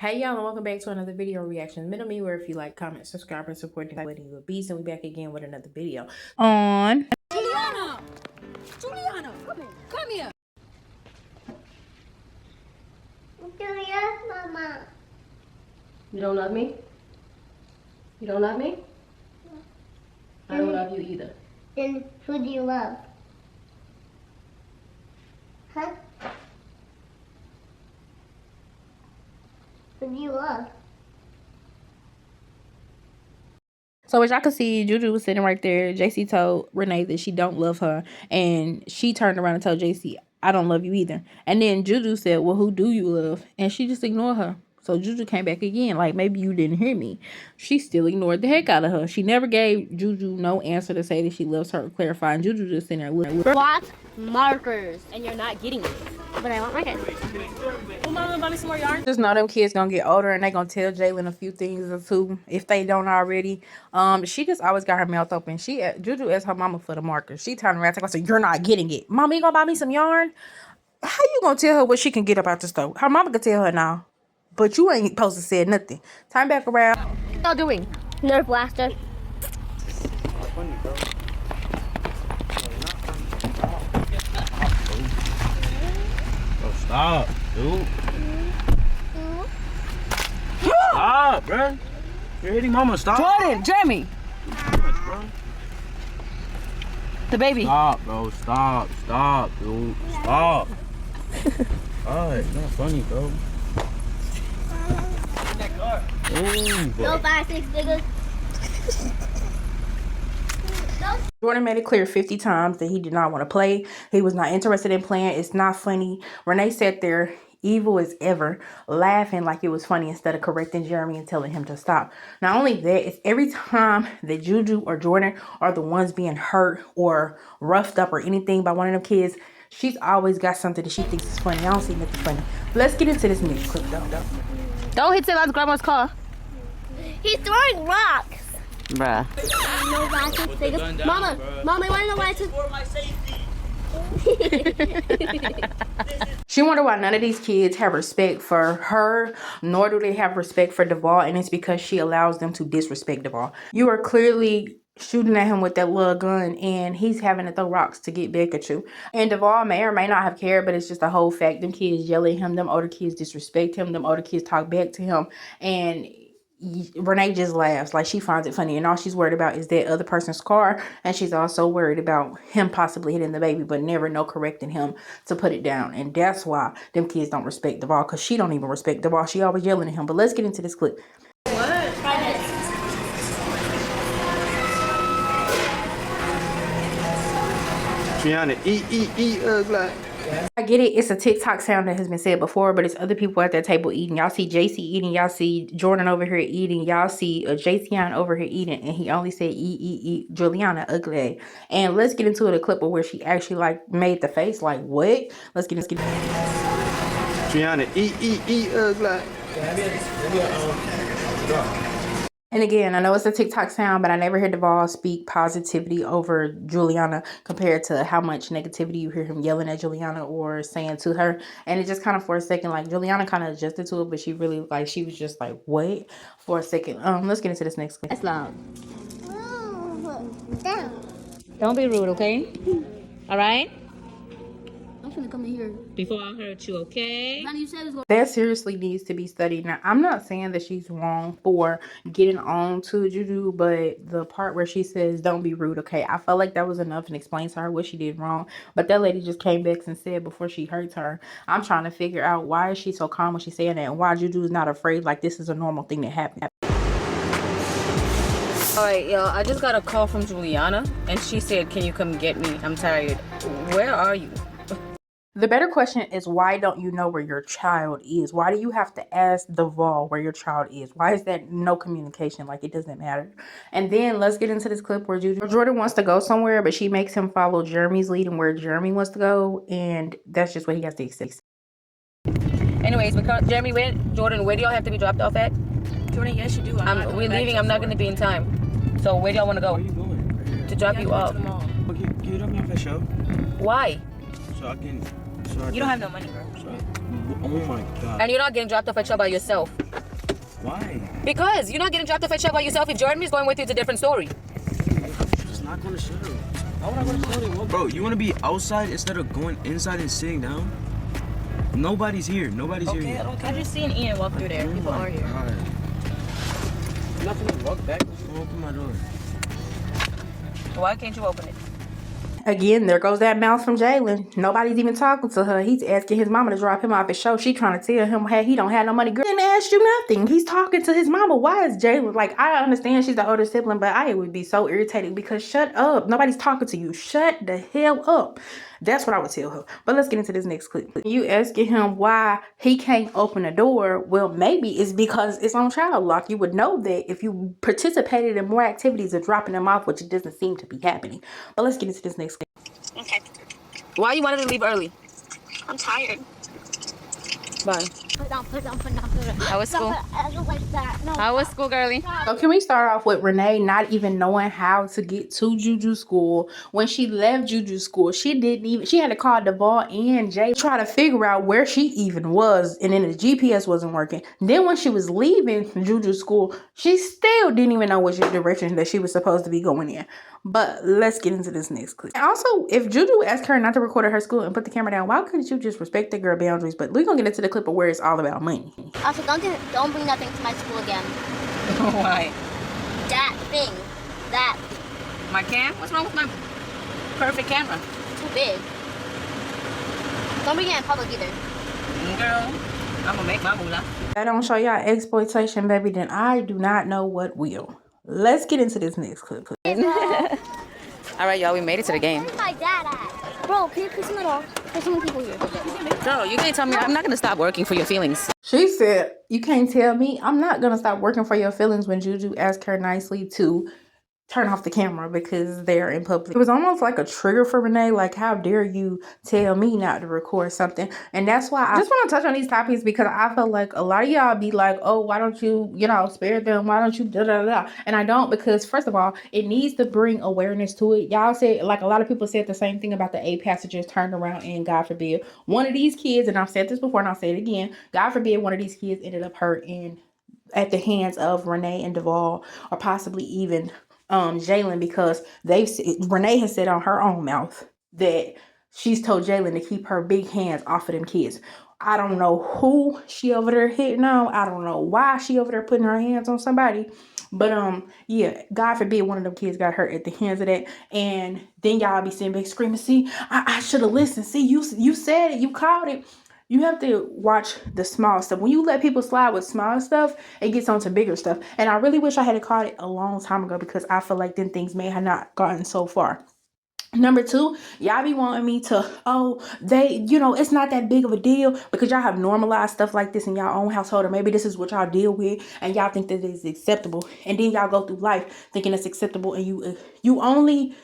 Hey y'all, and welcome back to another video, Reactions Middle Me, where if you like, comment, subscribe, and support, then you a beast, and we back again with another video. On Juliana! Juliana! Come here! Juliana, Mama. You don't love me? You don't love me? I don't love you either. Then who do you love? Huh? Who do you love? So as y'all can see, Juju was sitting right there. Jacey told Renee that she don't love her, and she turned around and told Jacey, I don't love you either. And then Juju said, well, who do you love? And she just ignored her. So Juju came back again, like, maybe you didn't hear me. She still ignored the heck out of her. She never gave Juju no answer to say that she loves her or clarifying. Juju just sitting there looking. Want markers. And you're not getting it. But I want markers. Well, Mama, buy me some more yarn. Just know them kids gonna get older and they gonna tell Jaelyn a few things or two if they don't already. She just always got her mouth open. Juju asked her mama for the markers. She turned around and said, "You're not getting it, Mama. You gonna buy me some yarn? How you gonna tell her what she can get about the store? Her mama can tell her now, but you ain't supposed to say nothing. Turn back around." What y'all doing? Nerf blaster. Stop, dude. Stop, bro. You're hitting mama. Stop. Jordan! Jeremy! The baby. Stop, bro. Stop. Stop, dude. Stop. Alright, it's not funny, bro. Ooh, bro. No 5, 6 niggas. Jordan made it clear 50 times that he did not want to play. He was not interested in playing. It's not funny. Renee sat there, evil as ever, laughing like it was funny instead of correcting Jeremy and telling him to stop. Not only that, it's every time that Juju or Jordan are the ones being hurt or roughed up or anything by one of them kids, she's always got something that she thinks is funny. I don't see nothing funny. Let's get into this next clip, though. Don't hit Salon's grandma's car. He's throwing rocks. Bruh. No 5, 6 niggas. Mama, Mama, you wanna know why I took... For my safety. She wondered why none of these kids have respect for her, nor do they have respect for Devall, and it's because she allows them to disrespect Devall. You are clearly shooting at him with that little gun, and he's having to throw rocks to get back at you. And Devall may or may not have cared, but it's just a whole fact. Them kids yell at him, them older kids disrespect him, them older kids talk back to him, and Renee just laughs like she finds it funny, and all she's worried about is that other person's car, and she's also worried about him possibly hitting the baby, but never correcting him to put it down. And that's why them kids don't respect Devall, because she don't even respect Devall. She always yelling at him. But let's get into this clip. Juliana, eat, ugly. I get it. It's a TikTok sound that has been said before, but it's other people at that table eating. Y'all see Jacey eating. Y'all see Jordan over here eating. Y'all see Jacey over here eating, and he only said eat. Juliana, ugly. And let's get into the clip of where she actually like made the face like what? Let's get into Juliana, eat, ugly. And again, I know it's a TikTok sound, but I never heard Devall speak positivity over Juliana compared to how much negativity you hear him yelling at Juliana or saying to her. And it just kind of for a second, like Juliana kind of adjusted to it, but she really like, she was just like, what? For a second. Let's get into this next clip. That's loud. Down. Don't be rude, okay? Alright? I'm gonna come in here. Before I hurt you, okay? Granny, you said it's going That seriously needs to be studied. Now, I'm not saying that she's wrong for getting on to Juju, but the part where she says, don't be rude, okay? I felt like that was enough and explains to her what she did wrong. But that lady just came back and said before she hurts her, I'm trying to figure out why is she so calm when she's saying that, and why Juju is not afraid like this is a normal thing that happened. Alright, yo, I just got a call from Juliana, and she said, can you come get me? I'm tired. Where are you? The better question is, why don't you know where your child is? Why do you have to ask Devall where your child is? Why is that no communication? Like, it doesn't matter. And then let's get into this clip where Jordan wants to go somewhere, but she makes him follow Jeremy's lead and where Jeremy wants to go. And that's just what he has to accept. Anyways, Jeremy, Jordan, where do y'all have to be dropped off at? Jordan, yes, you do. We're leaving. I'm not going to be in time. So where do y'all want to go? Where are you going? To drop you off. Okay, can you drop me off at show? Why? So I can... You don't have no money, bro. So Oh my god. And you're not getting dropped off at shop by yourself. Why? Because you're not getting dropped off at shop by yourself. If Jordan is going with you, it's a different story. She's not going to show. Why would I go to show? Bro, you want to be outside instead of going inside and sitting down? Nobody's here. Nobody's here. Okay, I just seen Ian walk through there. People are here. God. I'm not gonna walk back. Open my door. Why can't you open it? Again, there goes that mouth from Jaelyn. Nobody's even talking to her. He's asking his mama to drop him off at show. She trying to tell him, hey, he don't have no money. Girl, didn't ask you nothing. He's talking to his mama. Why is Jaelyn, like, I understand she's the older sibling, but I would be so irritated because shut up. Nobody's talking to you. Shut the hell up. That's what I would tell her. But let's get into this next clip. You asking him why he can't open the door. Well, maybe it's because it's on child lock. You would know that if you participated in more activities of dropping them off, which it doesn't seem to be happening. But let's get into this next clip. Okay. Why you wanted to leave early? I'm tired. Bye. Put it down. How was school? I don't like that. No. How was school, girlie? So can we start off with Renee not even knowing how to get to Juju school? When she left Juju school, she had to call Devall and Jay try to figure out where she even was, and then the GPS wasn't working. Then when she was leaving Juju school, she still didn't even know which direction that she was supposed to be going in. But let's get into this next clip. And also, if Juju asked her not to record at her school and put the camera down, why couldn't you just respect the girl boundaries? But we're gonna get into the clip of where it's all about money. Also, don't bring nothing to my school again. Why? That thing. That. My cam? What's wrong with my perfect camera? Too big. Don't bring it in public either. Girl, I'm gonna make my moolah. If I don't show y'all exploitation, baby, then I do not know what will. Let's get into this next clip. All right, y'all, we made it to the game. Where's my dad at? Bro, can you piss him off? There's so many people here. Girl, you can't tell me I'm not gonna stop working for your feelings. She said, you can't tell me I'm not going to stop working for your feelings when Juju asked her nicely to turn off the camera because they're in public. It was almost like a trigger for Renee, like, how dare you tell me not to record something? And that's why I just want to touch on these topics, because I feel like a lot of y'all be like, oh, why don't you, spare them? Why don't you da-da-da-da? And I don't, because first of all, it needs to bring awareness to it. Y'all said, like, a lot of people said the same thing about the 8 passengers turned around and, God forbid, one of these kids, and I've said this before and I'll say it again, God forbid one of these kids ended up hurt at the hands of Renee and Devall, or possibly even Jaelyn, because Renee has said on her own mouth that she's told Jaelyn to keep her big hands off of them kids. I don't know who she over there hitting on. I don't know why she over there putting her hands on somebody. But yeah, God forbid one of them kids got hurt at the hands of that. And then y'all be sitting back screaming, see, I should have listened. See, you said it, you called it. You have to watch the small stuff. When you let people slide with small stuff, it gets on to bigger stuff. And I really wish I had caught it a long time ago, because I feel like then things may have not gotten so far. Number 2, y'all be wanting me to, it's not that big of a deal, because y'all have normalized stuff like this in y'all own household, or maybe this is what y'all deal with and y'all think that it's acceptable. And then y'all go through life thinking it's acceptable, and you only,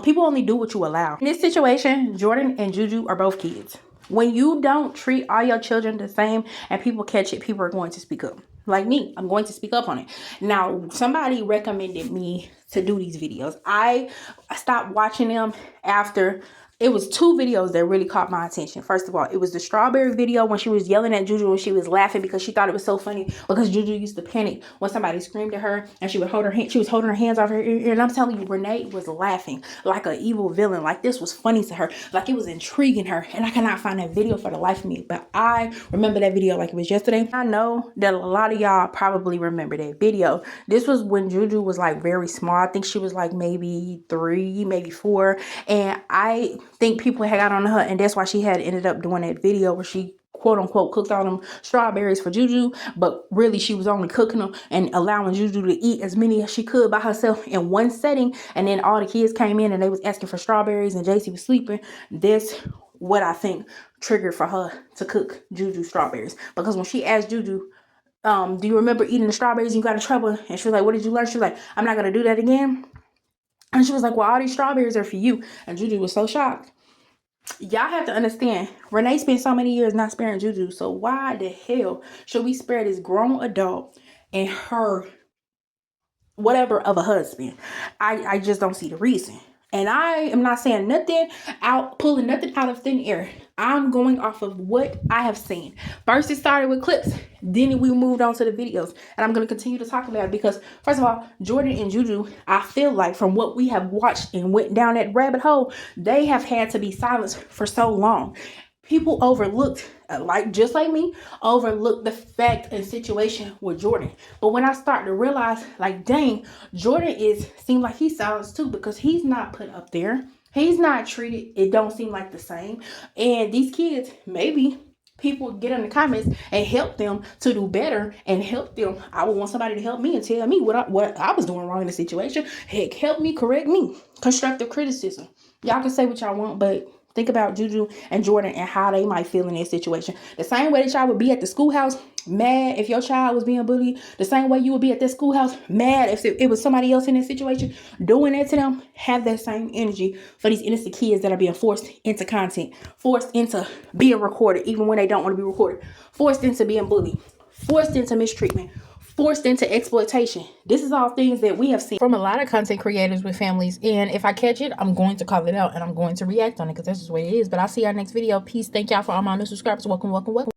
people only do what you allow. In this situation, Jordan and Juju are both kids. When you don't treat all your children the same and people catch it, people are going to speak up. Like me, I'm going to speak up on it. Now, somebody recommended me to do these videos. I stopped watching them after. It was 2 videos that really caught my attention. First of all, it was the strawberry video when she was yelling at Juju and she was laughing because she thought it was so funny, because Juju used to panic when somebody screamed at her and she would hold her hand. She was holding her hands off her ear. And I'm telling you, Renee was laughing like an evil villain. Like this was funny to her. Like it was intriguing her. And I cannot find that video for the life of me. But I remember that video like it was yesterday. I know that a lot of y'all probably remember that video. This was when Juju was like very small. I think she was like maybe 3, maybe 4. And I think people had got on her, and that's why she had ended up doing that video where she quote unquote cooked all them strawberries for Juju, but really she was only cooking them and allowing Juju to eat as many as she could by herself in one setting. And then all the kids came in and they was asking for strawberries and Jacey was sleeping. That's what I think triggered for her to cook Juju strawberries, because when she asked Juju, do you remember eating the strawberries and you got in trouble? And she was like, what did you learn? She was like, I'm not gonna do that again. And she was like, well, all these strawberries are for you. And Juju was so shocked. Y'all have to understand, Renee spent so many years not sparing Juju. So why the hell should we spare this grown adult and her whatever of a husband? I just don't see the reason. And I am not saying nothing pulling nothing out of thin air. I'm going off of what I have seen. First, it started with clips. Then we moved on to the videos. And I'm going to continue to talk about it because, first of all, Jordan and Juju, I feel like from what we have watched and went down that rabbit hole, they have had to be silenced for so long. People overlooked, just like me, overlooked the fact and situation with Jordan. But when I start to realize, like, dang, Jordan seems like he's silenced too because he's not put up there. He's not treated. It don't seem like the same. And these kids, maybe people get in the comments and help them to do better and help them. I would want somebody to help me and tell me what I was doing wrong in the situation. Heck, help me, correct me. Constructive criticism. Y'all can say what y'all want, but think about Juju and Jordan and how they might feel in this situation. The same way that y'all would be at the schoolhouse mad if your child was being bullied. The same way you would be at that schoolhouse mad if it was somebody else in this situation doing that to them. Have that same energy for these innocent kids that are being forced into content. Forced into being recorded even when they don't want to be recorded. Forced into being bullied. Forced into mistreatment. Forced into exploitation. This is all things that we have seen from a lot of content creators with families. And if I catch it, I'm going to call it out and I'm going to react on it because that's just what it is. But I'll see y'all next video. Peace. Thank y'all for all my new subscribers. Welcome, welcome, welcome.